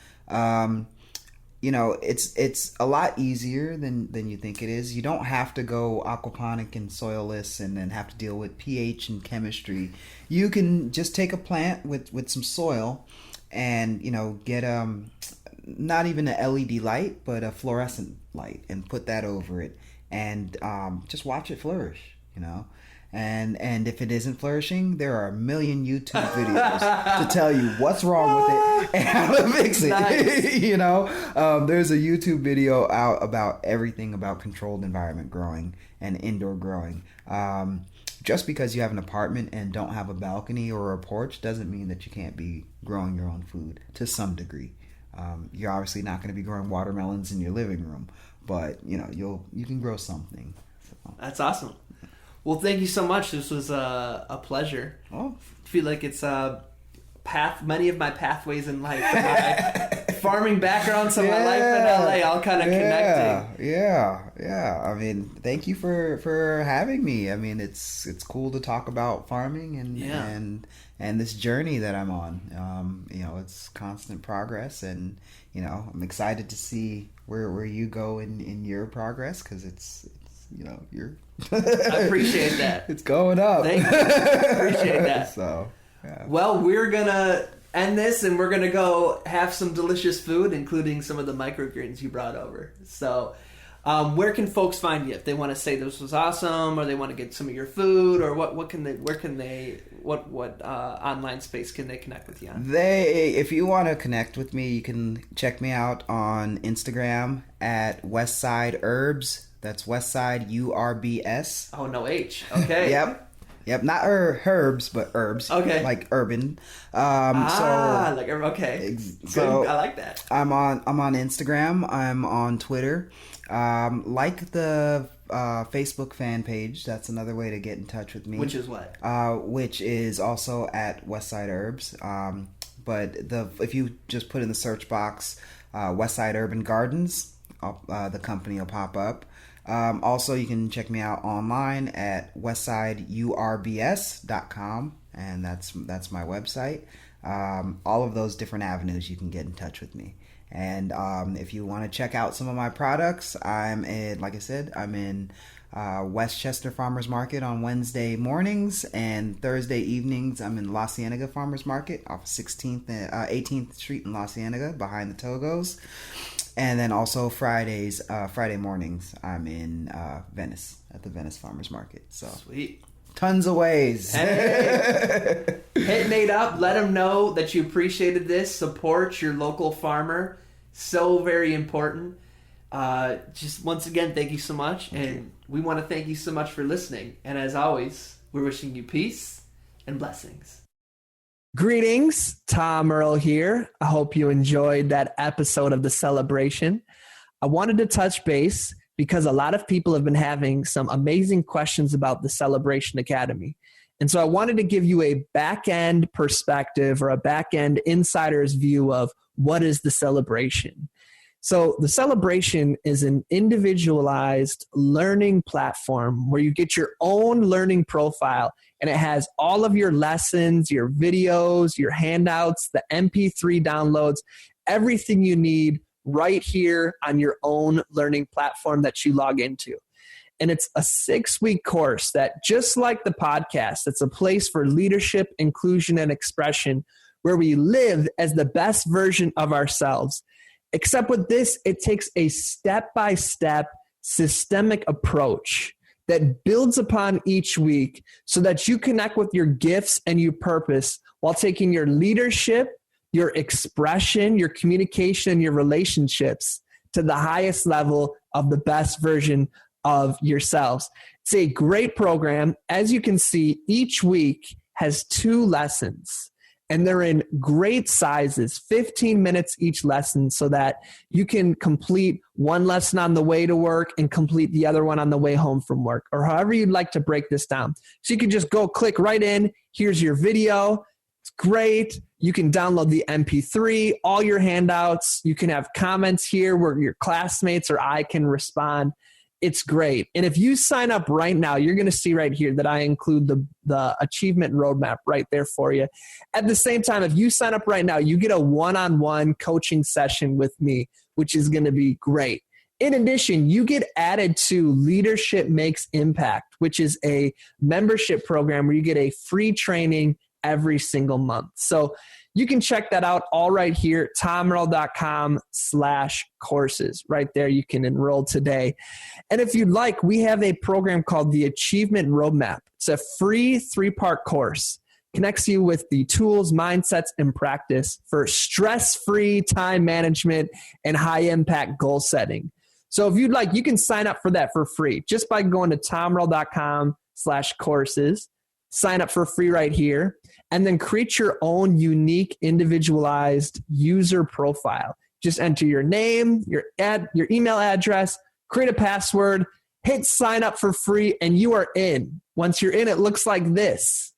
It's a lot easier than you think it is. You don't have to go aquaponic and soilless and then have to deal with pH and chemistry. You can just take a plant with some soil and, get not even an LED light, but a fluorescent light, and put that over it, and just watch it flourish, And if it isn't flourishing, there are a million YouTube videos to tell you what's wrong with it and how to fix it. Nice. There's a YouTube video out about everything about controlled environment growing and indoor growing. Just because you have an apartment and don't have a balcony or a porch doesn't mean that you can't be growing your own food to some degree. You're obviously not going to be growing watermelons in your living room, but you can grow something. So. That's awesome. Well, thank you so much. This was a pleasure. Oh. I feel like it's many of my pathways in life, my farming background, so my life in LA, all kind of connecting. Yeah. I mean, thank you for having me. I mean, it's cool to talk about farming and this journey that I'm on. It's constant progress, and I'm excited to see where you go in your progress, because it's you're. I appreciate that. It's going up. Thank you. Appreciate that. So, yeah. Well, we're gonna end this, and we're gonna go have some delicious food, including some of the microgreens you brought over. So, where can folks find you if they want to say this was awesome, or they want to get some of your food, or what online space can they connect with you on? If you want to connect with me, you can check me out on Instagram at Westside Herbs. That's Westside URBS. Oh, no H. Okay. Yep. Not herbs, but herbs. Okay. Like urban. Okay. So good. I like that. I'm on Instagram. I'm on Twitter. Like the Facebook fan page. That's another way to get in touch with me. Which is what? Which is also at Westside Herbs. But if you just put in the search box Westside Urban Gardens, the company will pop up. Also, you can check me out online at westsideurbs.com, and that's my website. all of those different avenues, you can get in touch with me. And if you want to check out some of my products, I'm in Westchester Farmers Market on Wednesday mornings, and Thursday evenings I'm in La Cienega Farmers Market off 18th Street in La Cienega behind the Togos. And then also Friday mornings I'm in Venice at the Venice Farmers Market. So sweet. Tons of ways. Hey. Hit Nate up. Let him know that you appreciated this. Support your local farmer. So very important. Just once again, thank you so much. And we want to thank you so much for listening. And as always, we're wishing you peace and blessings. Greetings, Tom Earl here. I hope you enjoyed that episode of The Celebration. I wanted to touch base because a lot of people have been having some amazing questions about the Celebration Academy. And so I wanted to give you a back-end perspective or a back-end insider's view of what is the Celebration. So the Celebration is an individualized learning platform where you get your own learning profile, and it has all of your lessons, your videos, your handouts, the MP3 downloads, everything you need right here on your own learning platform that you log into. And it's a 6-week course that, just like the podcast, it's a place for leadership, inclusion, and expression where we live as the best version of ourselves. Except with this, it takes a step-by-step systemic approach that builds upon each week so that you connect with your gifts and your purpose while taking your leadership, your expression, your communication, your relationships to the highest level of the best version of yourselves. It's a great program. As you can see, each week has 2 lessons. And they're in great sizes, 15 minutes each lesson, so that you can complete one lesson on the way to work and complete the other one on the way home from work, or however you'd like to break this down. So you can just go click right in. Here's your video. It's great. You can download the MP3, all your handouts. You can have comments here where your classmates or I can respond. It's great. And if you sign up right now, you're going to see right here that I include the achievement roadmap right there for you. At the same time, if you sign up right now, you get a one-on-one coaching session with me, which is going to be great. In addition, you get added to Leadership Makes Impact, which is a membership program where you get a free training every single month. So you can check that out all right here, tomerl.com/courses. Right there, you can enroll today. And if you'd like, we have a program called the Achievement Roadmap. It's a free 3-part course. Connects you with the tools, mindsets, and practice for stress-free time management and high-impact goal setting. So if you'd like, you can sign up for that for free just by going to tomerl.com/courses. Sign up for free right here, and then create your own unique, individualized user profile. Just enter your name, your email address, create a password, hit sign up for free, and you are in. Once you're in, it looks like this,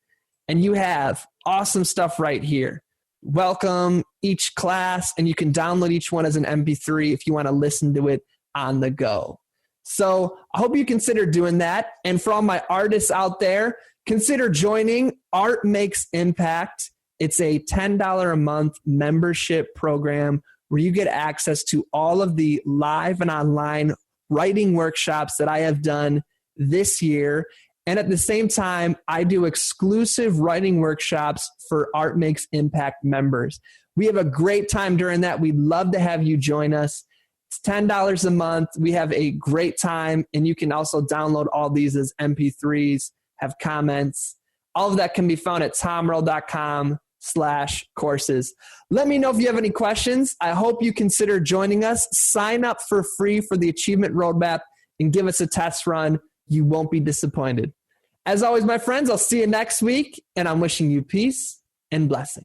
and you have awesome stuff right here. Welcome each class, and you can download each one as an MP3 if you want to listen to it on the go. So I hope you consider doing that. And for all my artists out there, consider joining Art Makes Impact. It's a $10 a month membership program where you get access to all of the live and online writing workshops that I have done this year. And at the same time, I do exclusive writing workshops for Art Makes Impact members. We have a great time during that. We'd love to have you join us. It's $10 a month. We have a great time, and you can also download all these as MP3s, have comments. All of that can be found at tomerl.com/courses. Let me know if you have any questions. I hope you consider joining us. Sign up for free for the Achievement Roadmap and give us a test run. You won't be disappointed. As always, my friends, I'll see you next week, and I'm wishing you peace and blessing.